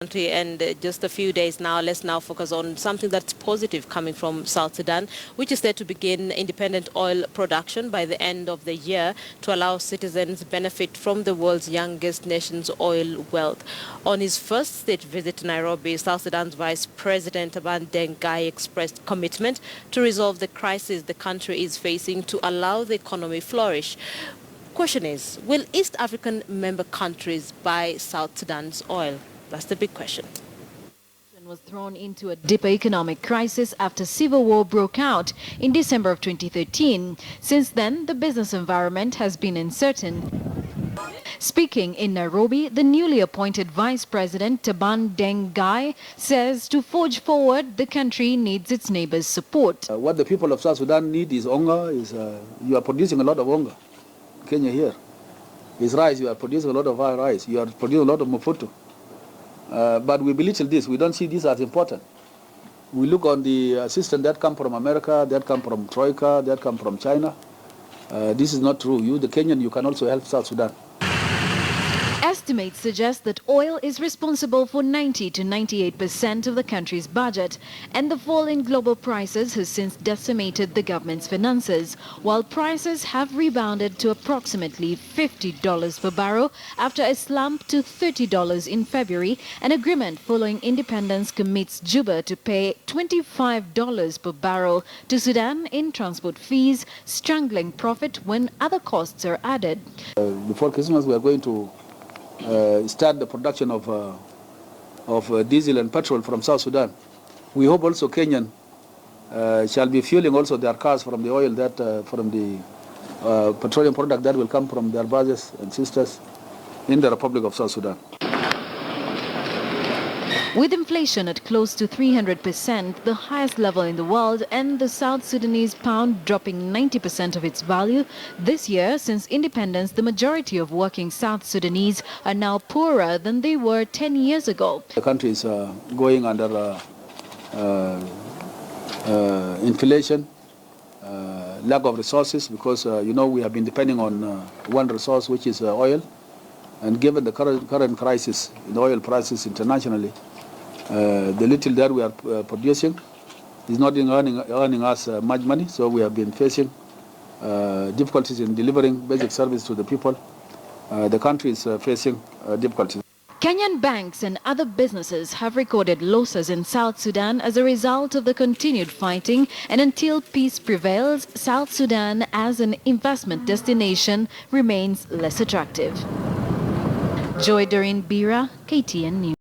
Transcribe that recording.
country, and just a few days now, let's now focus on something that's positive coming from South Sudan, which is set to begin independent oil production by the end of the year to allow citizens benefit from the world's youngest nation's oil wealth. On his first state visit to Nairobi, South Sudan's Vice President Taban Deng Gai expressed commitment to resolve the crisis the country is facing to allow the economy flourish. Question is, will East African member countries buy South Sudan's oil? That's the big question. Was thrown into a deeper economic crisis after civil war broke out in December of 2013. Since then, the business environment has been uncertain. Speaking in Nairobi, the newly appointed Vice President Taban Deng Gai says to forge forward, the country needs its neighbors' support. What the people of South Sudan need is hunger. You are producing a lot of hunger. Kenya here. Is rice. You are producing a lot of rice. You are producing a lot of mafutu. But we belittle this. We don't see this as important. We look on the assistance that come from America, that come from Troika, that come from China. This is not true. You, the Kenyan, you can also help South Sudan. Estimates suggest that oil is responsible for 90 to 98% of the country's budget, and the fall in global prices has since decimated the government's finances, while prices have rebounded to approximately $50 per barrel after a slump to $30 in February. An agreement following independence commits Juba to pay $25 per barrel to Sudan in transport fees, strangling profit when other costs are added. Before Christmas, we are going to start the production of diesel and petrol from South Sudan. We hope also Kenyan shall be fueling also their cars from the oil that from the petroleum product that will come from their brothers and sisters in the Republic of South Sudan. With inflation at close to 300%, the highest level in the world, and the South Sudanese pound dropping 90% of its value this year, since independence, the majority of working South Sudanese are now poorer than they were 10 years ago. The country is going under inflation, lack of resources, because we have been depending on one resource, which is oil, and given the current crisis in the oil prices internationally, the little that we are producing is not earning us much money, so we have been facing difficulties in delivering basic service to the people. The country is facing difficulties. Kenyan banks and other businesses have recorded losses in South Sudan as a result of the continued fighting, and until peace prevails, South Sudan as an investment destination remains less attractive. Joy Doreen Bira, KTN News.